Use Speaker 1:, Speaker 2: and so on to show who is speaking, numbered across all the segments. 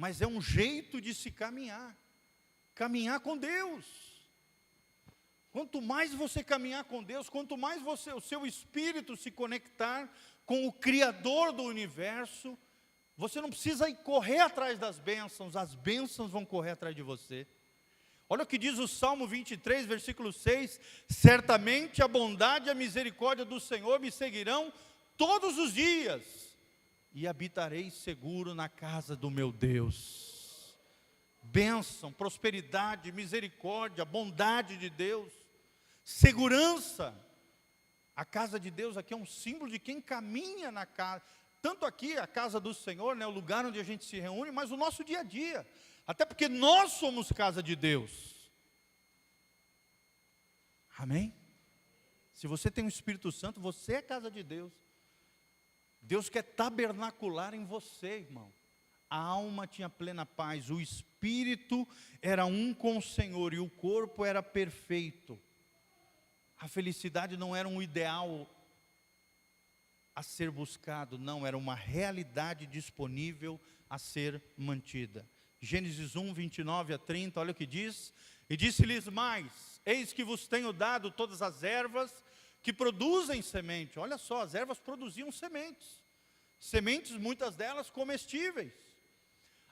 Speaker 1: mas é um jeito de se caminhar com Deus. Quanto mais você caminhar com Deus, quanto mais o seu espírito se conectar com o Criador do universo, você não precisa ir correr atrás das bênçãos, as bênçãos vão correr atrás de você. Olha o que diz o Salmo 23, versículo 6, certamente a bondade e a misericórdia do Senhor me seguirão todos os dias, e habitarei seguro na casa do meu Deus. Bênção, prosperidade, misericórdia, bondade de Deus, segurança. A casa de Deus aqui é um símbolo de quem caminha na casa, tanto aqui a casa do Senhor, né, o lugar onde a gente se reúne, mas o nosso dia a dia, até porque nós somos casa de Deus. Amém? Se você tem o Espírito Santo, você é casa de Deus. Deus quer tabernacular em você, irmão. A alma tinha plena paz, o espírito era um com o Senhor e o corpo era perfeito. A felicidade não era um ideal a ser buscado, não, era uma realidade disponível a ser mantida. Gênesis 1, 29 a 30, olha o que diz: e disse-lhes mais, eis que vos tenho dado todas as ervas que produzem semente. Olha só, as ervas produziam sementes, muitas delas comestíveis,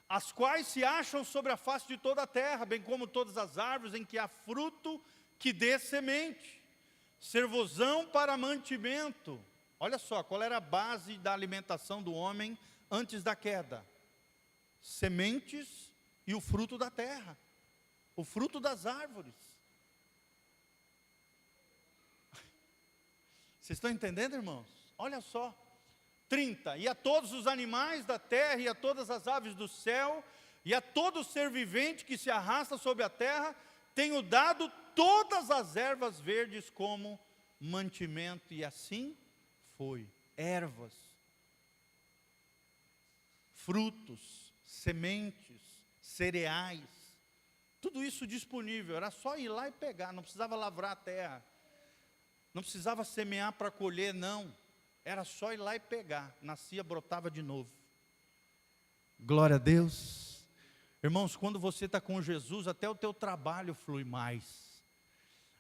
Speaker 1: as quais se acham sobre a face de toda a terra, bem como todas as árvores em que há fruto que dê semente, servosão para mantimento. Olha só, qual era a base da alimentação do homem antes da queda? Sementes e o fruto da terra, o fruto das árvores. Vocês estão entendendo, irmãos? Olha só, 30, e a todos os animais da terra, e a todas as aves do céu, e a todo ser vivente que se arrasta sobre a terra, tenho dado todas as ervas verdes como mantimento, e assim foi. Ervas, frutos, sementes, cereais, tudo isso disponível, era só ir lá e pegar, não precisava lavrar a terra, não precisava semear para colher, não, era só ir lá e pegar, nascia, brotava de novo. Glória a Deus. Irmãos, quando você está com Jesus, até o teu trabalho flui mais,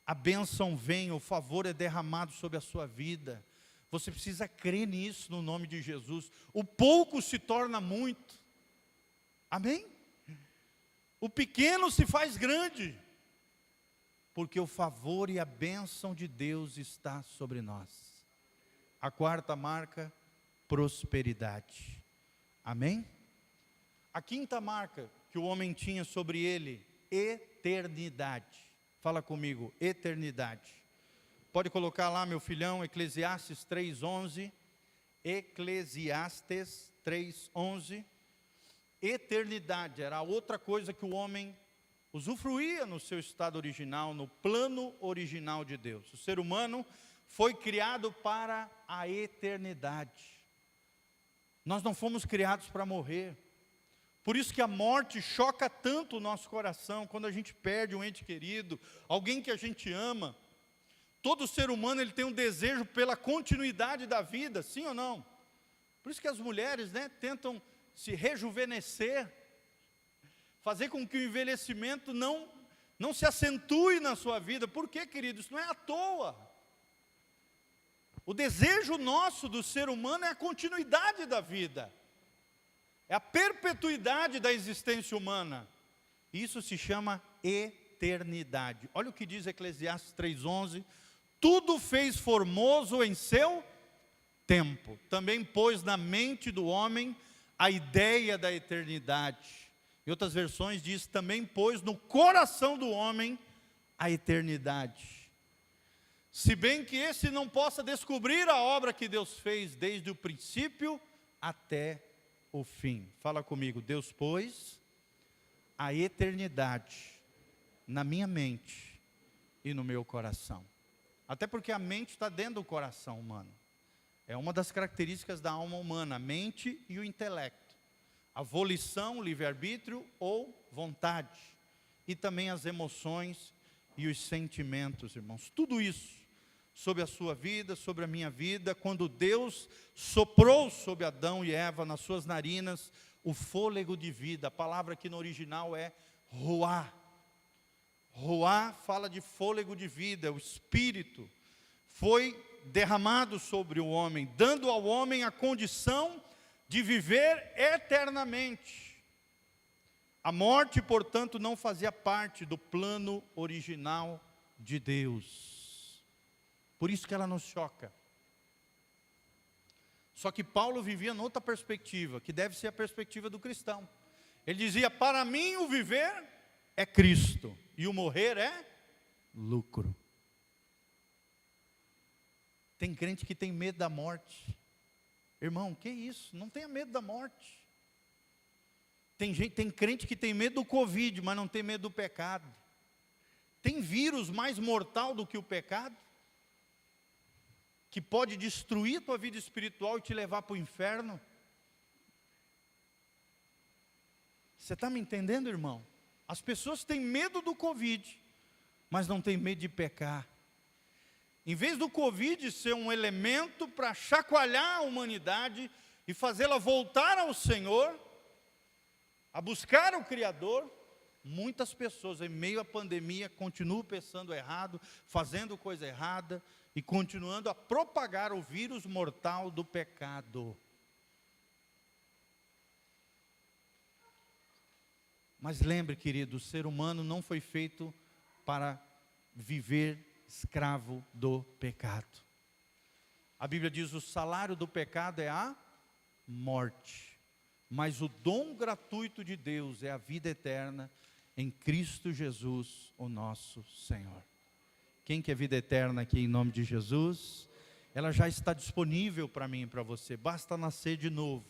Speaker 1: a bênção vem, o favor é derramado sobre a sua vida. Você precisa crer nisso no nome de Jesus. O pouco se torna muito, amém? O pequeno se faz grande, porque o favor e a bênção de Deus está sobre nós. A quarta marca, prosperidade, amém? A quinta marca que o homem tinha sobre ele, eternidade. Fala comigo, eternidade. Pode colocar lá, meu filhão, Eclesiastes 3:11, Eclesiastes 3:11, eternidade era outra coisa que o homem usufruía no seu estado original, no plano original de Deus. O ser humano foi criado para a eternidade. Nós não fomos criados para morrer. Por isso que a morte choca tanto o nosso coração, quando a gente perde um ente querido, alguém que a gente ama. Todo ser humano ele tem um desejo pela continuidade da vida, sim ou não? Por isso que as mulheres, né, tentam se rejuvenescer, fazer com que o envelhecimento não se acentue na sua vida. Por quê, querido? Isso não é à toa. O desejo nosso do ser humano é a continuidade da vida, é a perpetuidade da existência humana. Isso se chama eternidade. Olha o que diz Eclesiastes 3:11, tudo fez formoso em seu tempo, também pôs na mente do homem a ideia da eternidade. Em outras versões diz, também pôs no coração do homem a eternidade. Se bem que esse não possa descobrir a obra que Deus fez desde o princípio até o fim. Fala comigo, Deus pôs a eternidade na minha mente e no meu coração. Até porque a mente está dentro do coração humano. É uma das características da alma humana, a mente e o intelecto. A volição, o livre-arbítrio ou vontade. E também as emoções e os sentimentos, irmãos. Tudo isso sobre a sua vida, sobre a minha vida. Quando Deus soprou sobre Adão e Eva nas suas narinas o fôlego de vida. A palavra aqui no original é ruá. Ruá fala de fôlego de vida, o Espírito foi derramado sobre o homem, dando ao homem a condição de viver eternamente. A morte, portanto, não fazia parte do plano original de Deus. Por isso que ela nos choca. Só que Paulo vivia noutra perspectiva, que deve ser a perspectiva do cristão. Ele dizia: para mim o viver é Cristo, e o morrer é lucro. Tem crente que tem medo da morte. Irmão, que isso? Não tenha medo da morte. Tem crente que tem medo do Covid, mas não tem medo do pecado. Tem vírus mais mortal do que o pecado, que pode destruir tua vida espiritual e te levar para o inferno. Você está me entendendo, irmão? As pessoas têm medo do Covid, mas não têm medo de pecar. Em vez do Covid ser um elemento para chacoalhar a humanidade e fazê-la voltar ao Senhor, a buscar o Criador, muitas pessoas em meio à pandemia continuam pensando errado, fazendo coisa errada e continuando a propagar o vírus mortal do pecado. Mas lembre, querido, o ser humano não foi feito para viver escravo do pecado. A Bíblia diz: o salário do pecado é a morte, mas o dom gratuito de Deus é a vida eterna em Cristo Jesus, o nosso Senhor. Quem quer vida eterna aqui em nome de Jesus? Ela já está disponível para mim e para você. Basta nascer de novo,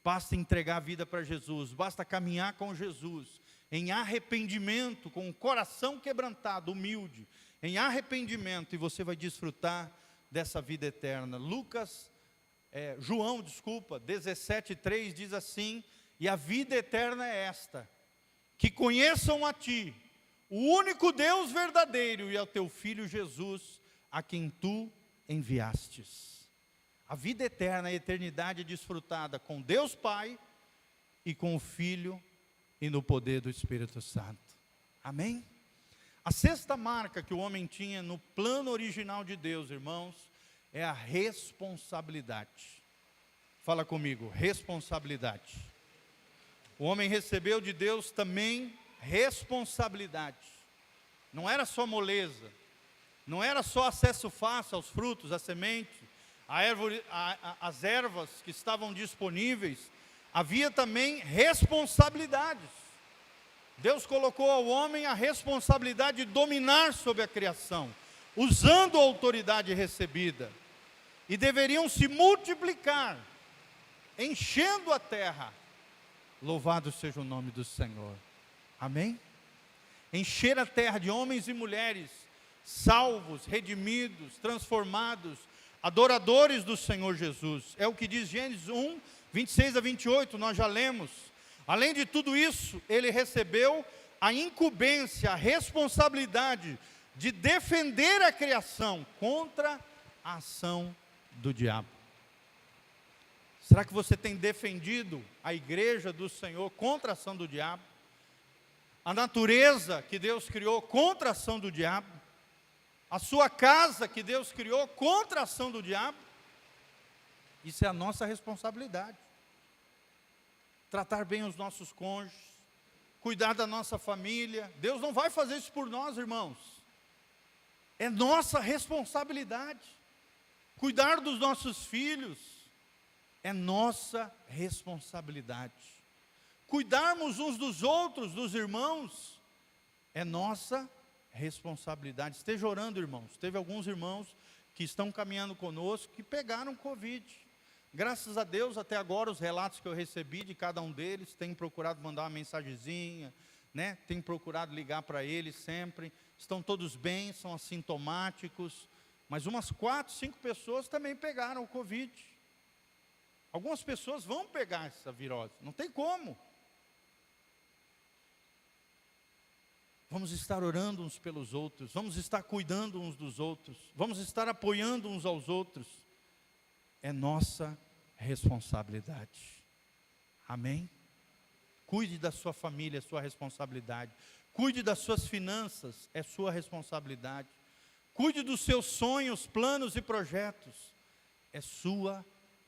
Speaker 1: basta entregar a vida para Jesus, basta caminhar com Jesus em arrependimento, com o coração quebrantado, humilde, em arrependimento, e você vai desfrutar dessa vida eterna. João 17:3 diz assim: e a vida eterna é esta, que conheçam a Ti, o único Deus verdadeiro, e ao Teu Filho Jesus, a quem Tu enviastes. A vida eterna, a eternidade é desfrutada com Deus Pai e com o Filho e no poder do Espírito Santo. Amém? A sexta marca que o homem tinha no plano original de Deus, irmãos, é a responsabilidade. Fala comigo, responsabilidade. O homem recebeu de Deus também responsabilidade. Não era só moleza, não era só acesso fácil aos frutos, à semente, às ervas que estavam disponíveis. Havia também responsabilidades. Deus colocou ao homem a responsabilidade de dominar sobre a criação, usando a autoridade recebida, e deveriam se multiplicar, enchendo a terra. Louvado seja o nome do Senhor. Amém? Encher a terra de homens e mulheres salvos, redimidos, transformados, adoradores do Senhor Jesus. É o que diz Gênesis 1:26-28, nós já lemos. Além de tudo isso, ele recebeu a incumbência, a responsabilidade de defender a criação contra a ação do diabo. Será que você tem defendido a igreja do Senhor contra a ação do diabo? A natureza que Deus criou contra a ação do diabo? A sua casa que Deus criou contra a ação do diabo? Isso é a nossa responsabilidade. Tratar bem os nossos cônjuges, cuidar da nossa família. Deus não vai fazer isso por nós, irmãos. É nossa responsabilidade. Cuidar dos nossos filhos é nossa responsabilidade. Cuidarmos uns dos outros, dos irmãos, é nossa responsabilidade. Esteja orando, irmãos. Teve alguns irmãos que estão caminhando conosco que pegaram Covid. Graças a Deus, até agora, os relatos que eu recebi de cada um deles, tenho procurado mandar uma mensagenzinha, né? Tenho procurado ligar para eles sempre. Estão todos bem, são assintomáticos, mas umas 4, 5 pessoas também pegaram o Covid. Algumas pessoas vão pegar essa virose, não tem como. Vamos estar orando uns pelos outros, vamos estar cuidando uns dos outros, vamos estar apoiando uns aos outros. É nossa responsabilidade. Amém? Cuide da sua família, é sua responsabilidade. Cuide das suas finanças, é sua responsabilidade. Cuide dos seus sonhos, planos e projetos, é sua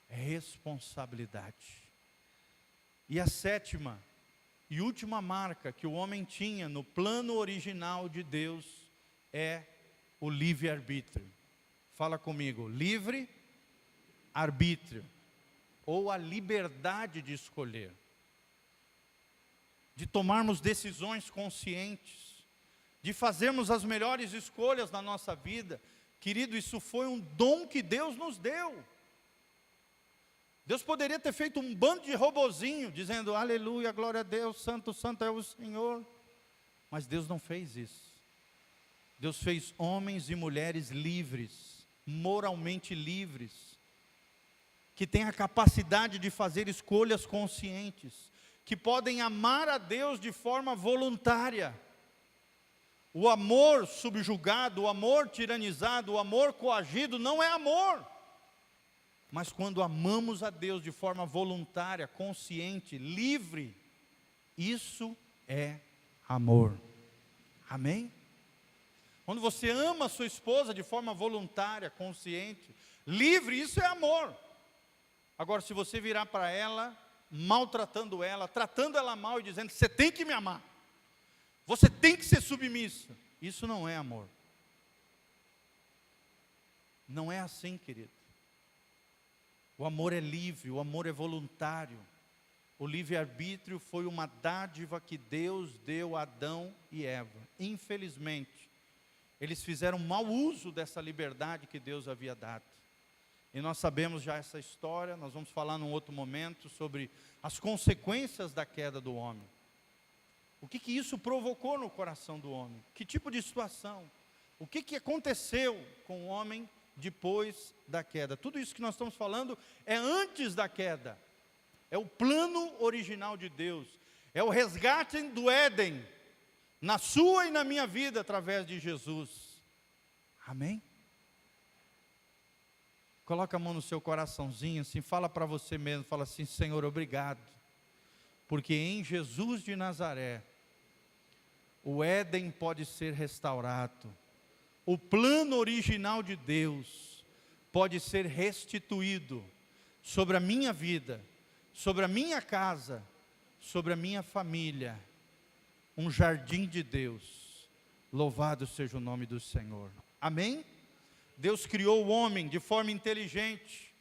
Speaker 1: responsabilidade. E a sétima e última marca que o homem tinha no plano original de Deus é o livre-arbítrio. Fala comigo, livre-arbítrio, ou a liberdade de escolher, de tomarmos decisões conscientes, de fazermos as melhores escolhas na nossa vida. Querido, isso foi um dom que Deus nos deu. Deus poderia ter feito um bando de robozinho, dizendo, aleluia, glória a Deus, santo, santo é o Senhor. Mas Deus não fez isso. Deus fez homens e mulheres livres, moralmente livres, que têm a capacidade de fazer escolhas conscientes, que podem amar a Deus de forma voluntária. O amor subjugado, o amor tiranizado, o amor coagido não é amor. Mas quando amamos a Deus de forma voluntária, consciente, livre, isso é amor. Amém? Quando você ama a sua esposa de forma voluntária, consciente, livre, isso é amor. Agora, se você virar para ela, maltratando ela, tratando ela mal e dizendo, você tem que me amar, você tem que ser submissa, isso não é amor. Não é assim, querido. O amor é livre, o amor é voluntário. O livre-arbítrio foi uma dádiva que Deus deu a Adão e Eva. Infelizmente, eles fizeram mau uso dessa liberdade que Deus havia dado. E nós sabemos já essa história, nós vamos falar num outro momento sobre as consequências da queda do homem. O que isso provocou no coração do homem? Que tipo de situação? O que aconteceu com o homem depois da queda? Tudo isso que nós estamos falando é antes da queda. É o plano original de Deus. É o resgate do Éden, na sua e na minha vida, através de Jesus. Amém? Coloca a mão no seu coraçãozinho, assim, fala para você mesmo, fala assim, Senhor, obrigado, porque em Jesus de Nazaré, o Éden pode ser restaurado, o plano original de Deus pode ser restituído sobre a minha vida, sobre a minha casa, sobre a minha família, um jardim de Deus. Louvado seja o nome do Senhor. Amém? Deus criou o homem de forma inteligente.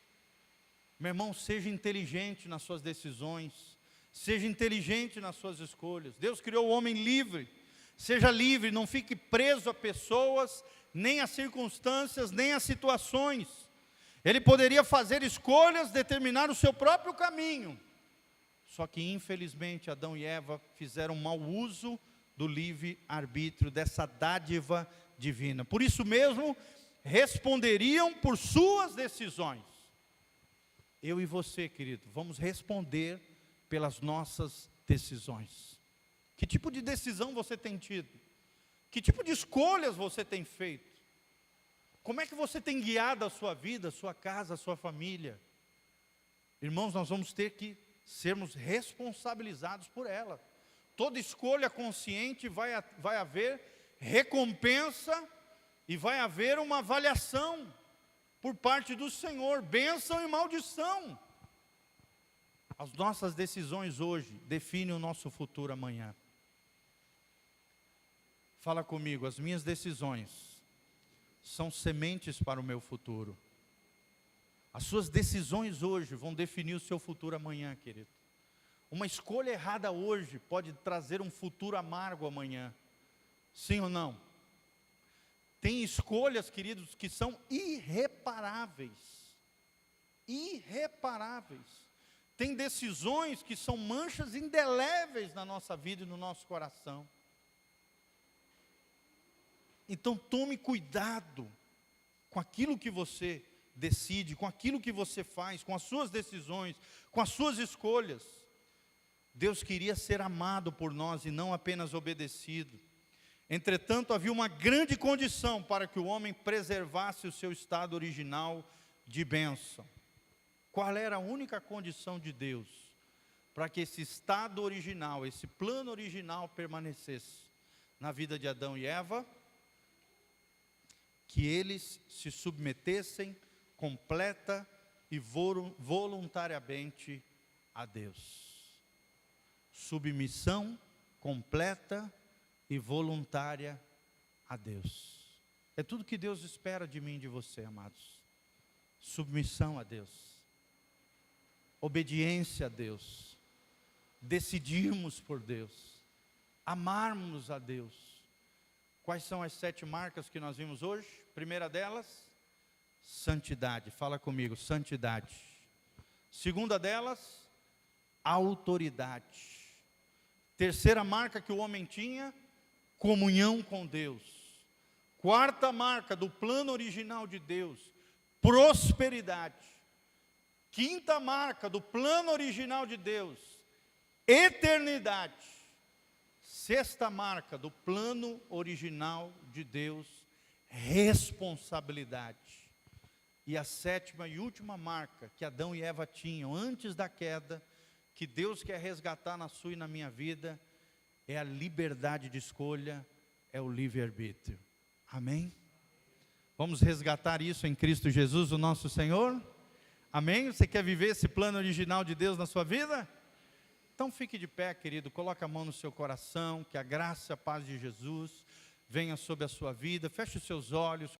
Speaker 1: Meu irmão, seja inteligente nas suas decisões, seja inteligente nas suas escolhas. Deus criou o homem livre. Seja livre, não fique preso a pessoas, nem a circunstâncias, nem a situações. Ele poderia fazer escolhas, determinar o seu próprio caminho. Só que infelizmente Adão e Eva fizeram mau uso do livre-arbítrio, dessa dádiva divina. Por isso mesmo, responderiam por suas decisões. Eu e você, querido, vamos responder pelas nossas decisões. Que tipo de decisão você tem tido? Que tipo de escolhas você tem feito? Como é que você tem guiado a sua vida, a sua casa, a sua família? Irmãos, nós vamos ter que sermos responsabilizados por ela. Toda escolha consciente vai haver recompensa e vai haver uma avaliação por parte do Senhor, bênção e maldição. As nossas decisões hoje definem o nosso futuro amanhã. Fala comigo, as minhas decisões são sementes para o meu futuro. As suas decisões hoje vão definir o seu futuro amanhã, querido. Uma escolha errada hoje pode trazer um futuro amargo amanhã. Sim ou não? Tem escolhas, queridos, que são irreparáveis. Irreparáveis. Tem decisões que são manchas indeléveis na nossa vida e no nosso coração. Então tome cuidado com aquilo que você decide, com aquilo que você faz, com as suas decisões, com as suas escolhas. Deus queria ser amado por nós e não apenas obedecido. Entretanto, havia uma grande condição para que o homem preservasse o seu estado original de bênção. Qual era a única condição de Deus? para que esse estado original, esse plano original permanecesse na vida de Adão e Eva, que eles se submetessem completa e voluntariamente a Deus. Submissão completa e voluntária a Deus. É tudo que Deus espera de mim e de você, amados. Submissão a Deus. Obediência a Deus. Decidirmos por Deus. Amarmos a Deus. Quais são as 7 marcas que nós vimos hoje? Primeira delas, santidade. Fala comigo, santidade. Segunda delas, autoridade. Terceira marca que o homem tinha, comunhão com Deus. Quarta marca do plano original de Deus, prosperidade. Quinta marca do plano original de Deus, eternidade. Sexta marca do plano original de Deus, responsabilidade. E a 7ª e última marca que Adão e Eva tinham antes da queda, que Deus quer resgatar na sua e na minha vida, é a liberdade de escolha, é o livre-arbítrio. Amém? Vamos resgatar isso em Cristo Jesus, o nosso Senhor? Amém? Você quer viver esse plano original de Deus na sua vida? Então fique de pé, querido, coloque a mão no seu coração, que a graça e a paz de Jesus venha sobre a sua vida, feche os seus olhos.